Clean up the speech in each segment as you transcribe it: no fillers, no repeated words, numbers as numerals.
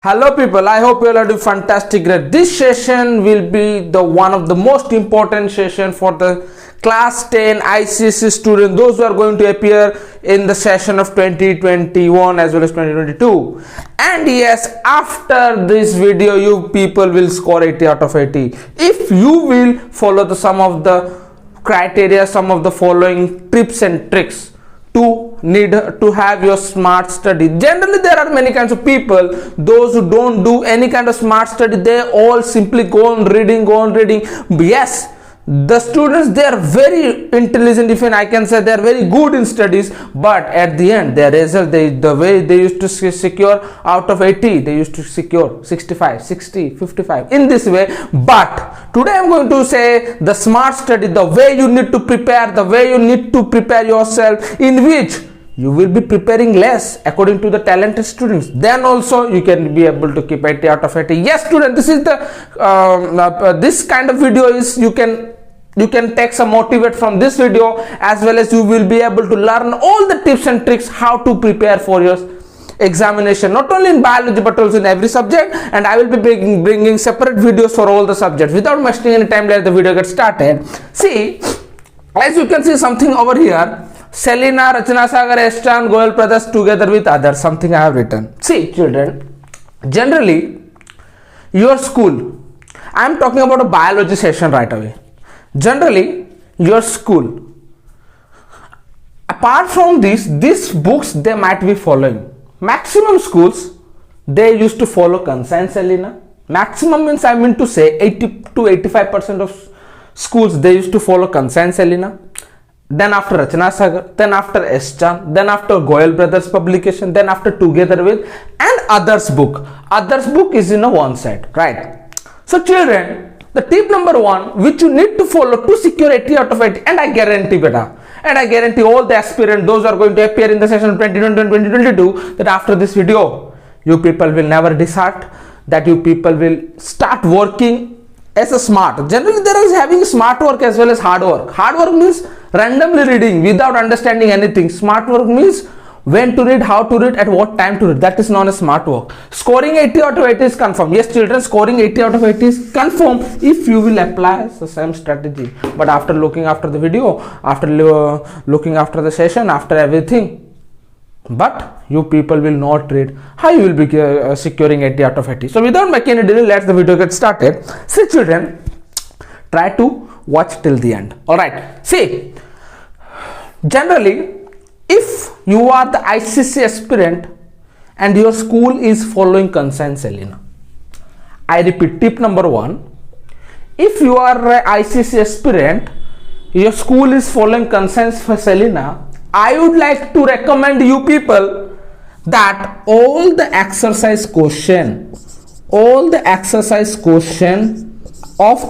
Hello people, I hope you all are doing fantastic. Great. This session will be the one of the most important session for the class 10 ICSE students, those who are going to appear in the session of 2021 as well as 2022. And yes, after this video you people will score 80 out of 80 if you will follow some of the criteria, some of the following tips and tricks to need to have your smart study. Generally there are many kinds of people, those who don't do any kind of smart study, they all simply go on reading. Yes, the students, they are very intelligent, even I can say they are very good in studies, but at the end their result, the way they used to secure out of 80, they used to secure 65, 60, 55 in this way. But today I'm going to say the smart study, the way you need to prepare, the way you need to prepare yourself, in which you will be preparing less according to the talented students, then also you can be able to keep 80 out of 80. Yes student, this is the this kind of video is you can take some motivate from this video, as well as you will be able to learn all the tips and tricks how to prepare for your examination, not only in biology but also in every subject. And I will be bringing separate videos for all the subjects. Without wasting any time, let the video get started. See, as you can see something over here, Selina, Rachana Sagar, Estan, Goel brothers together with others, something I have written. See children, generally your school, I am talking about a biology session right away. Generally your school, apart from these books they might be following. Maximum schools, they used to follow Kansai and Selina. Maximum means I mean to say 80 to 85% of schools, they used to follow Kansai and Selina. Then after Rachana Sagar, then after Eschan, then after Goel brothers publication, then after Together With, and others book. Others book is in a one side, right? So children, the tip number one which you need to follow to secure 80 out of 80, and I guarantee beta, and I guarantee all the aspirants, those are going to appear in the session 2021 and 2022, that after this video you people will never desert, that you people will start working as a smart. Generally there is having smart work as well as hard work. Hard work means randomly reading without understanding anything. Smart work means when to read, how to read, at what time to read. That is known as smart work. Scoring 80 out of 80 is confirmed. Yes children, scoring 80 out of 80 is confirmed if you will apply the same strategy. But after looking after the video, after looking after the session, after everything, but you people will not read, how you will be securing 80 out of 80. So without making any delay, let the video get started. See children, try to watch till the end. Alright, see, generally if you are the ICSE aspirant and your school is following Kansai and Selina, I repeat, tip number one, if you are an ICSE aspirant, your school is following Kansai and Selina, I would like to recommend you people that all the exercise question of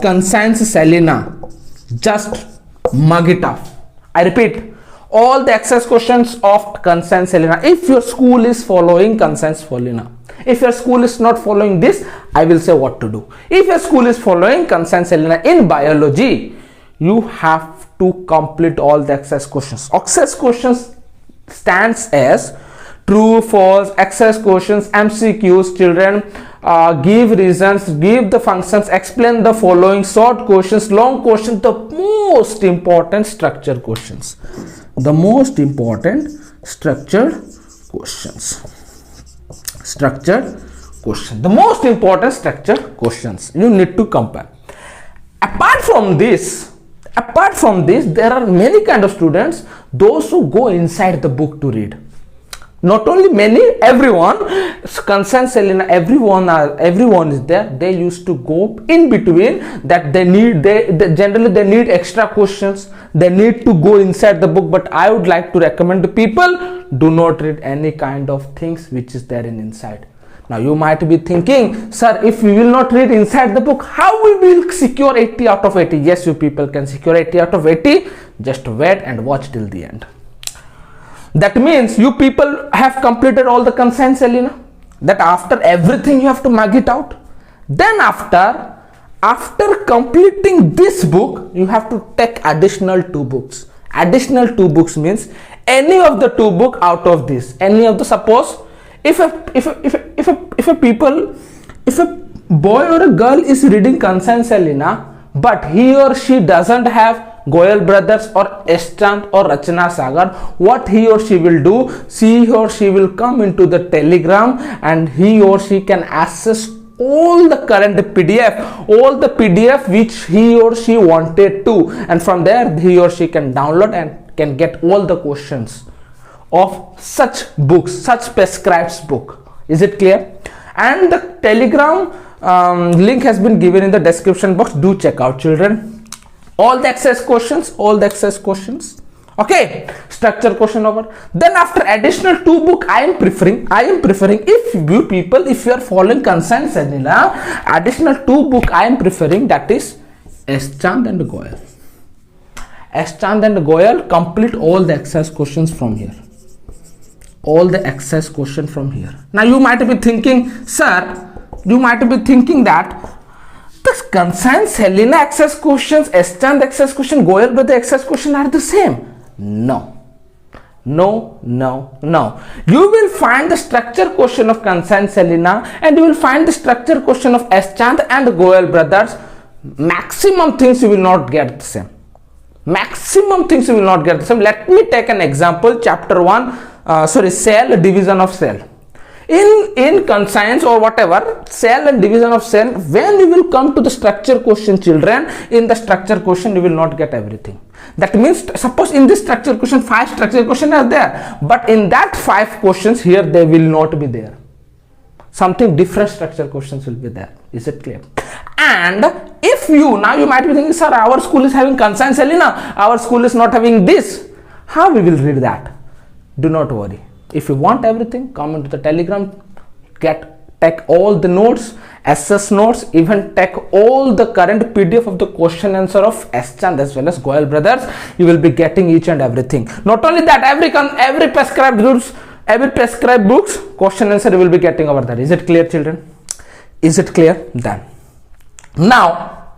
Kansai and Selina, just mug it up. I repeat, all the exercise questions of Kansai and Selina, if your school is following Kansai and Selina. If your school is not following this, I will say what to do. If your school is following Kansai and Selina in biology, you have to complete all the exercise questions. Exercise questions stands as true, false, exercise questions, MCQs, children, give reasons, give the functions, explain the following, short questions, long questions, the most important structured questions. The most important structured questions. The most important structured questions you need to compare. Apart from this, there are many kind of students, those who go inside the book to read. Not only many, everyone, Kansai, Selina, everyone is there. They used to go in between, that generally they need extra questions, they need to go inside the book. But I would like to recommend to people, do not read any kind of things which is there in inside. Now you might be thinking, sir, if we will not read inside the book, how we will secure 80 out of 80? Yes, you people can secure 80 out of 80. Just wait and watch till the end. That means you people have completed all the Kansai and Selina. That after everything you have to mug it out. Then after completing this book, you have to take additional 2 books. Additional 2 books means any of the 2 book out of this. Any of the, suppose If a boy or a girl is reading Kansa Selina, but he or she doesn't have Goyal Brothers or S. Chand or Rachana Sagar, what he or she will do, he or she will come into the Telegram and he or she can access all the current PDF, all the PDF which he or she wanted to, and from there he or she can download and can get all the questions of such books, such prescribed book. Is it clear? And the Telegram link has been given in the description box. Do check out, children. All the exercise questions. Okay, structure question over. Then after additional 2 book, I am preferring if you people, if you are following Kansa Selina, additional 2 book I am preferring, that is S. Chand and Goyal. S. Chand and Goyal, complete all the exercise questions from here. All the exercise question from here. Now you might be thinking, sir, that the Kansa Selina exercise questions, S. Chand exercise question, Goyal brother exercise question are the same. No. You will find the structure question of Kansa Selina and you will find the structure question of S. Chand and Goyal brothers. Maximum things you will not get the same. Let me take an example. Chapter 1, cell, division of cell. In conscience or whatever, cell and division of cell, when you will come to the structure question, children, in the structure question you will not get everything. That means, suppose in this structure question 5 structure questions are there, but in that 5 questions here they will not be there. Something different structure questions will be there. Is it clear? And if you might be thinking, sir, our school is having Kansa Selina, our school is not having this. How we will read that? Do not worry. If you want everything, come into the Telegram, take all the notes, SS notes, even take all the current PDF of the question answer of S. Chand as well as Goyal brothers. You will be getting each and everything. Not only that, every prescribed books, question answer you will be getting over there. Is it clear, children? Is it clear? Done. Now,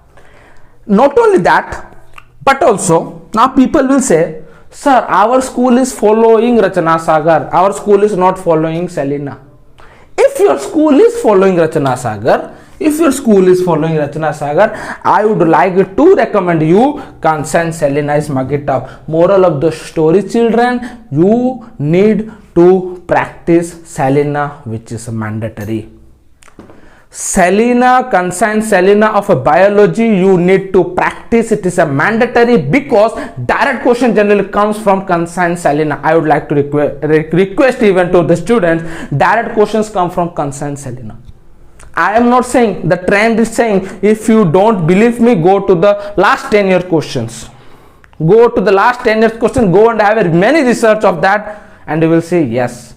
not only that, but also now people will say, sir, our school is following Rachana Sagar, our school is not following Selina. If your school is following Rachana Sagar, I would like to recommend you Kansa Selina is mug it up. Moral of the story, children, you need to practice Selina, which is mandatory. Selina, Kansa Selina of a biology, you need to practice. It is a mandatory because direct question generally comes from Kansa Selina. I would like to request even to the students, direct questions come from Kansa Selina. I am not saying, the trend is saying, if you don't believe me, go to the last 10-year questions. Go to the last 10 years question, go and have many research of that and you will see, yes,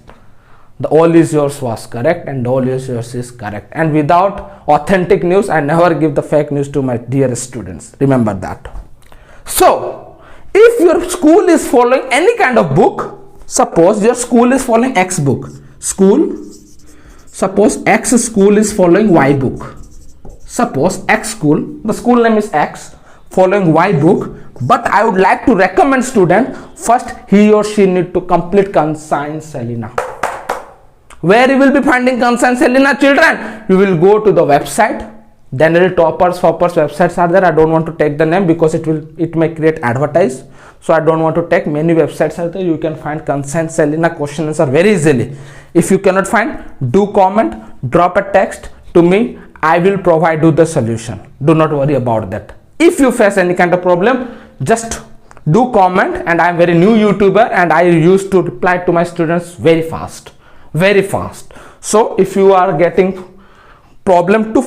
the all is yours was correct and all is yours is correct. And without authentic news, I never give the fake news to my dearest students. Remember that. So, if your school is following any kind of book, suppose your school is following X book. Suppose X school is following Y book. Suppose X school, the school name is X, following Y book. But I would like to recommend student, first he or she need to complete Kansa Selina. Where you will be finding Kansa Selina, children? You will go to the website. General toppers websites are there. I don't want to take the name because it may create advertise. So I don't want to take many websites are there. You can find Kansa Selina question answer very easily. If you cannot find, do comment, drop a text to me. I will provide you the solution. Do not worry about that. If you face any kind of problem, just do comment, and I am very new YouTuber and I used to reply to my students very fast. So if you are getting problem to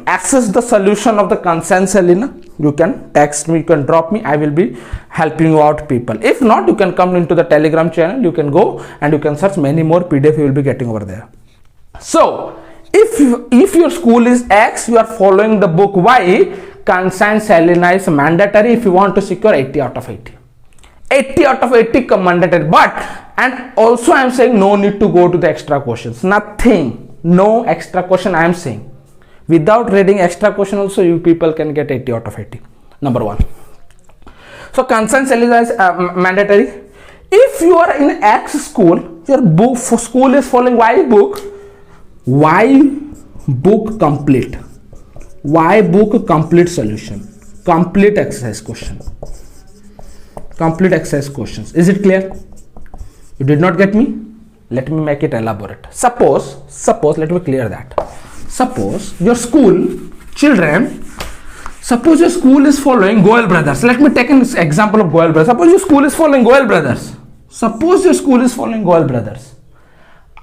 access the solution of the Kansa Selina, you can text me, you can drop me, I will be helping you out, people. If not, you can come into the Telegram channel, you can go and you can search many more PDF you will be getting over there. So if your school is X, you are following the book Y, Kansa Selina is mandatory if you want to secure 80 out of 80. 80 out of 80 mandatory. But, and also I am saying no need to go to the extra questions. Nothing. No extra question I am saying. Without reading extra question also you people can get 80 out of 80. Number 1. So Kansa Selina is mandatory. If you are in X school, your book for school is following Y book. Y book complete. Y book complete solution. Complete exercise question. Complete exercise questions. Is it clear? You did not get me? Let me make it elaborate. Suppose, let me clear that. Suppose your school, children, suppose your school is following Goel Brothers. Let me take an example of Goel Brothers. Suppose your school is following Goel Brothers. Suppose your school is following Goel Brothers.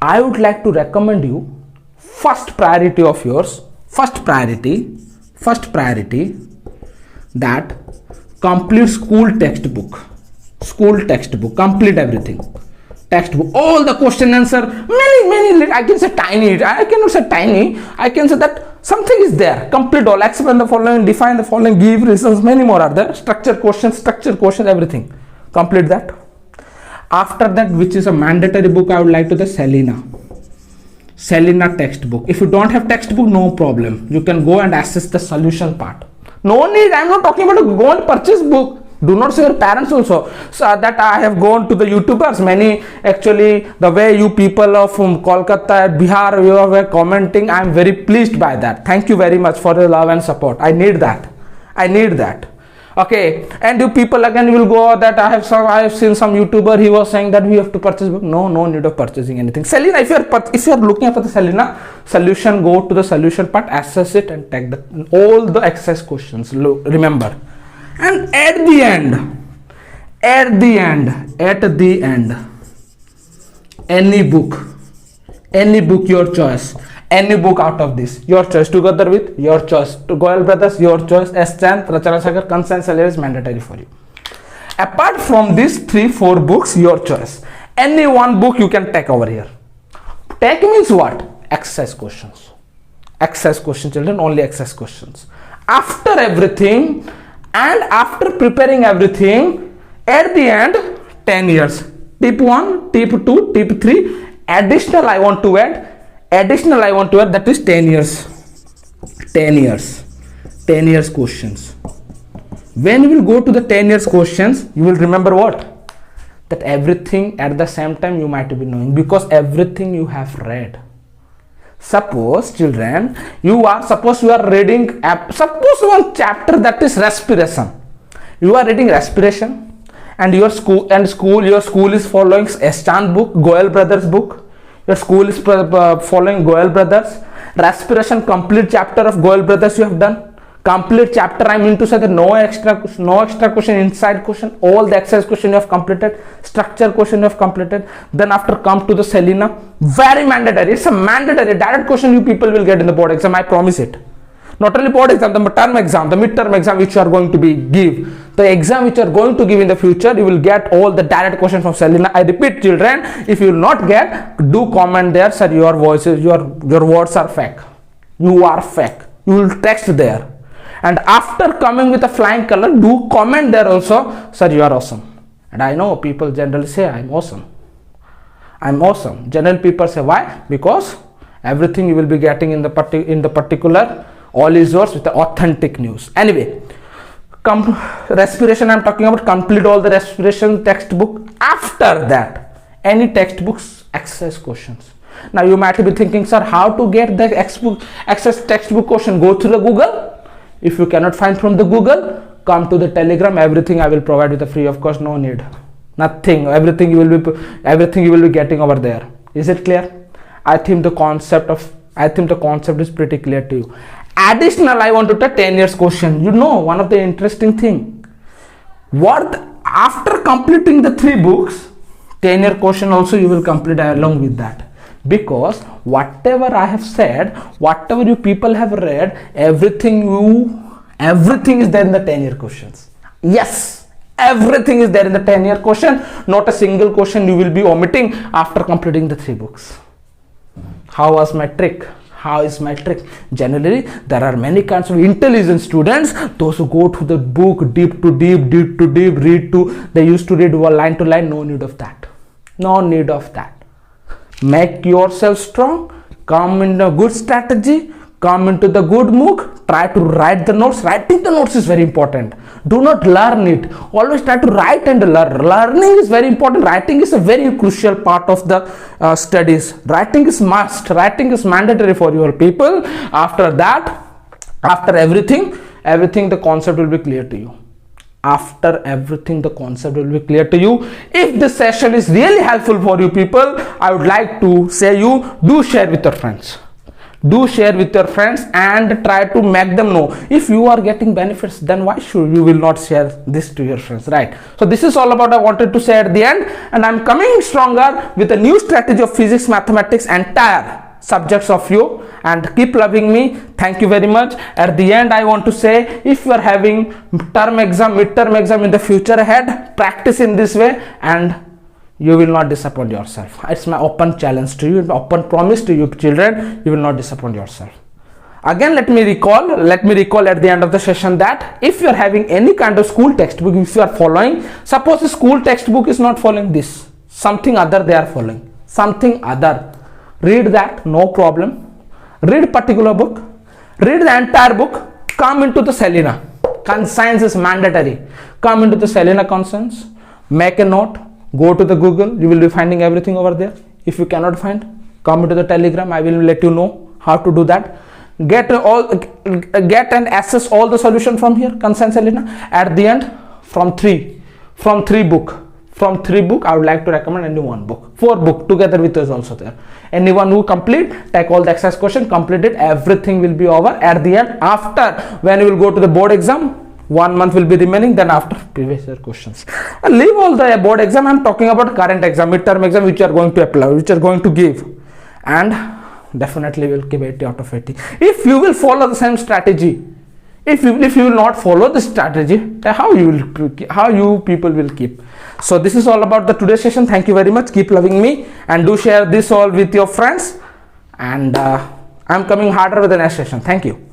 I would like to recommend you, first priority of yours, first priority, that complete school textbook, complete everything. Textbook, all the question answer, many, I can say tiny, I cannot say tiny, I can say that something is there, complete all, explain the following, define the following, give reasons, many more are there, structure questions, everything, complete that. After that, which is a mandatory book, I would like to the Selena textbook. If you don't have textbook, no problem, you can go and assess the solution part. No need, I am not talking about go and purchase book. Do not say your parents also. So that I have gone to the YouTubers, many actually, the way you people of Kolkata, Bihar, you were commenting, I am very pleased by that. Thank you very much for your love and support. I need that. Okay, and you people again will go that I have seen some YouTuber, he was saying that we have to purchase book. No need of purchasing anything. Selena, if you are looking after the Selena solution, go to the solution part, assess it and take all the exercise questions. Remember. And at the end, any book your choice, any book out of this, your choice, together with your choice, to Goel Brothers, your choice, S-Chand, Rachana Sagar, Conscience Salary is mandatory for you. Apart from these 3-4 books, your choice, any one book you can take over here. Take means what? Exercise questions, children, only exercise questions. After everything, and after preparing everything, at the end, 10 years. Tip 1, tip 2, tip 3. Additional I want to add, that is 10 years. 10 years questions. When you will go to the 10 years questions, you will remember what? That everything at the same time you might be knowing, because everything you have read. Suppose children, you are reading, suppose one chapter that is respiration. You are reading respiration, and your school is following S-Chand book, Goel Brothers book. Your school is following Goel Brothers. Respiration, complete chapter of Goel Brothers you have done. Complete chapter, I mean to say that no extra question, inside question, all the exercise question you have completed, structure question you have completed. Then after come to the Selena, very mandatory, it's a mandatory direct question you people will get in the board exam, I promise it. Not only board exam, the term exam, the midterm exam which you are going to give, the exam which you are going to give in the future, you will get all the direct questions from Selena. I repeat children, if you will not get, do comment there, sir, your voices, your words are fake. You are fake. You will text there. And after coming with a flying color, do comment there also, sir, you are awesome. And I know people generally say I'm awesome. General people say why? Because everything you will be getting in the particular, all is yours with the authentic news. Anyway, respiration I'm talking about, complete all the respiration textbook. After that, any textbooks, exercise questions. Now you might be thinking, sir, how to get the exercise textbook question? Go to the Google. If you cannot find from the Google, come to the Telegram. Everything I will provide with a free of cost. No need, nothing. Everything you will be getting over there. Is it clear? I think the concept is pretty clear to you. Additional, I want to take 10 years question. You know, one of the interesting thing. After completing the 3 books, 10-year question also you will complete along with that. Because whatever I have said, whatever you people have read, everything is there in the 10-year questions. Yes, everything is there in the 10-year question. Not a single question you will be omitting after completing the 3 books. How was my trick? How is my trick? Generally, there are many kinds of intelligent students. Those who go to the book deep to deep, they used to read line to line. No need of that. Make yourself strong, come in a good strategy, come into the good mood, try to write the notes. Writing the notes is very important. Do not learn it. Always try to write and learn. Learning is very important. Writing is a very crucial part of the studies. Writing is must. Writing is mandatory for your people. After that, after everything the concept will be clear to you. After everything the concept will be clear to you. If this session is really helpful for you people, I would like to say you do share with your friends. Do share with your friends and try to make them know. If you are getting benefits, then why should you will not share this to your friends, right? So this is all about I wanted to say at the end, and I'm coming stronger with a new strategy of physics, mathematics, entire subjects of you, and keep loving me. Thank you very much. At the end I want to say, if you are having term exam, midterm exam in the future ahead, practice in this way and you will not disappoint yourself. It's my open challenge to you, open promise to you children, you will not disappoint yourself. Again, let me recall at the end of the session that if you are having any kind of school textbook, if you are following, suppose the school textbook is not following this, something other they are following, something other, read that, no problem. Read particular book, read the entire book, come into the Selena. Conscience is mandatory. Come into the Selena conscience, make a note, go to the Google, you will be finding everything over there. If you cannot find, come into the Telegram, I will let you know how to do that. Get and access all the solution from here, Conscience Selena. At the end, from three book, I would like to recommend only one book. 4 book together with us also there. Anyone who complete, take all the exercise question, complete it, everything will be over. At the end, after when you will go to the board exam, 1 month will be remaining, then after previous year questions. And leave all the board exam, I am talking about current exam, midterm exam which you are going to apply, which you are going to give, and definitely will give 80 out of 80. If you will follow the same strategy, if you will not follow the strategy, how you people will keep. So this is all about the today's session. Thank you very much. Keep loving me and do share this all with your friends, and I'm coming harder with the next session. Thank you.